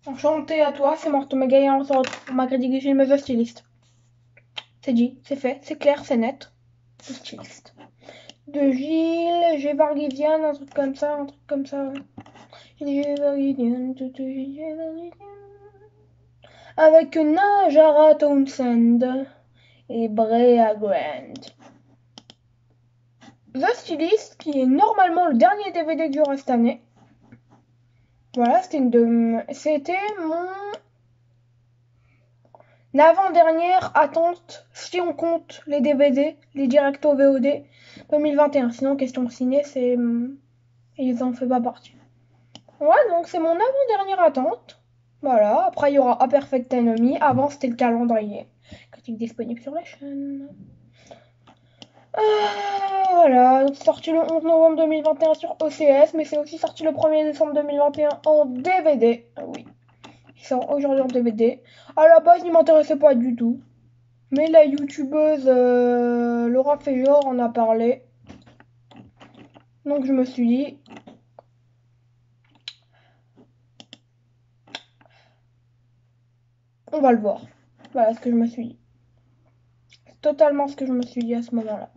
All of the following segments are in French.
Enchanté à toi, c'est Marthe Magaïa, on se retrouve pour ma critique du film The Stylist. C'est dit, c'est fait, c'est clair, c'est net. The Stylist. De Gilles, Gévarguidian, un truc comme ça, un truc comme ça. Gévarguidian, avec Najara Townsend et Brea Grant. The Stylist, qui est normalement le dernier DVD que j'aurai cette année. Voilà, c'était mon l'avant-dernière attente, si on compte les DVD, les directos VOD 2021. Sinon, question ciné, c'est. Ils en font pas partie. Ouais, donc c'est mon avant-dernière attente. Voilà, après il y aura A Perfect Enemy. Avant, c'était le calendrier. Critique disponible sur la chaîne. Voilà, c'est sorti le 11 novembre 2021 sur OCS, mais c'est aussi sorti le 1er décembre 2021 en DVD. Ah oui, il sort aujourd'hui en DVD. À la base, il m'intéressait pas du tout. Mais la youtubeuse Laura Fejor en a parlé. Donc je me suis dit, on va le voir. Voilà ce que je me suis dit. C'est totalement ce que je me suis dit à ce moment-là.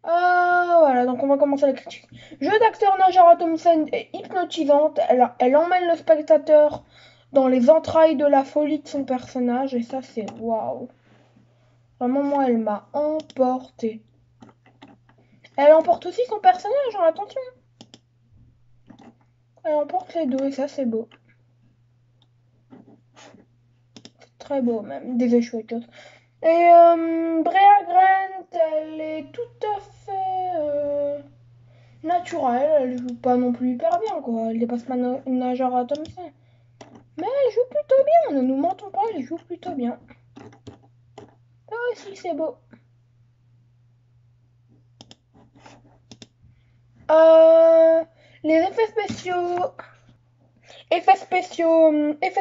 Ah voilà, donc on va commencer la critique. Jeu d'acteur Najara Thompson est hypnotisante. Elle emmène le spectateur dans les entrailles de la folie de son personnage. Et ça, c'est waouh. Vraiment, moi, elle m'a emporté. Elle emporte aussi son personnage, hein, attention. Elle emporte les deux et ça, c'est beau. Très beau même, des échouettes. Et Brea Grant, elle est tout à fait naturelle. Elle joue pas non plus hyper bien, quoi. Elle dépasse pas Najara Thompson. Mais elle joue plutôt bien, ne nous mentons pas, elle joue plutôt bien. Ça aussi, c'est beau. Les effets spéciaux. Effets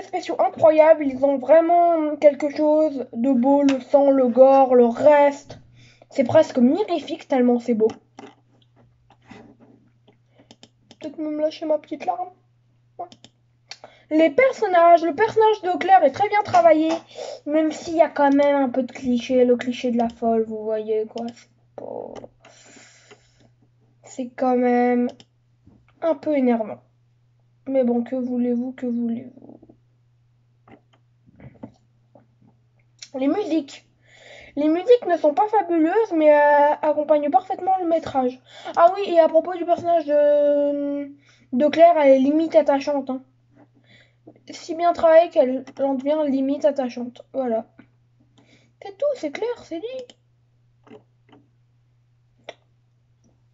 spéciaux incroyables, ils ont vraiment quelque chose de beau, le sang, le gore, le reste. C'est presque mirifique tellement c'est beau. Peut-être me lâcher ma petite larme. Ouais. Le personnage de Claire est très bien travaillé, même s'il y a quand même un peu de cliché, le cliché de la folle, vous voyez quoi. C'est quand même un peu énervant. Mais bon, que voulez-vous, que voulez-vous. Les musiques. Les musiques ne sont pas fabuleuses, mais accompagnent parfaitement le métrage. Ah oui, et à propos du personnage de Claire, elle est limite attachante. Hein. Si bien travaillée qu'elle en devient limite attachante. Voilà. C'est tout, c'est clair, c'est dit.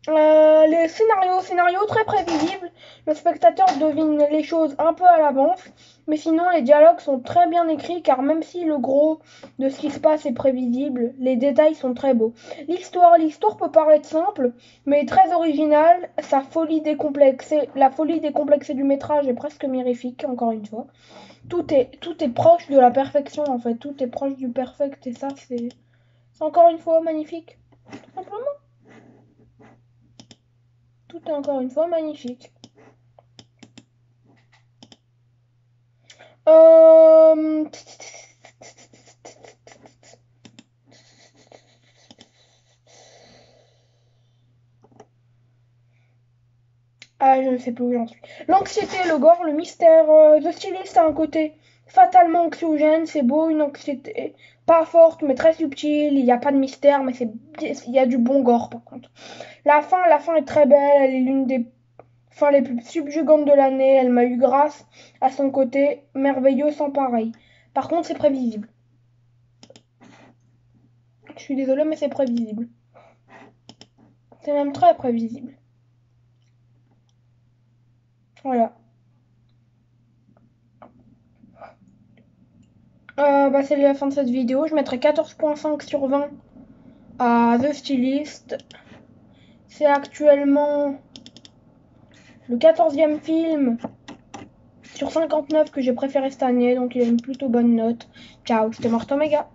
Les scénarios très prévisibles. Le spectateur devine les choses un peu à l'avance. Mais sinon, les dialogues sont très bien écrits car même si le gros de ce qui se passe est prévisible, les détails sont très beaux. L'histoire peut paraître simple, mais très originale. La folie décomplexée du métrage est presque mirifique, encore une fois. Tout est proche de la perfection en fait. Tout est proche du perfect et ça, c'est encore une fois magnifique. Tout simplement. Tout est encore une fois magnifique. Euh... Ah, je ne sais plus où j'en suis. L'anxiété, le gore, le mystère. The Stylist a un côté fatalement anxiogène. C'est beau, une anxiété pas forte, mais très subtile. Il n'y a pas de mystère, mais il y a du bon gore par contre. La fin est très belle. Elle est l'une des fins les plus subjugantes de l'année. Elle m'a eu grâce à son côté merveilleux sans pareil. Par contre, c'est prévisible. Je suis désolée, mais c'est prévisible. C'est même très prévisible. Voilà. C'est la fin de cette vidéo. Je mettrai 14,5 sur 20 à The Stylist. C'est actuellement le 14e film sur 59 que j'ai préféré cette année, donc il a une plutôt bonne note. Ciao, c'était Mortomega.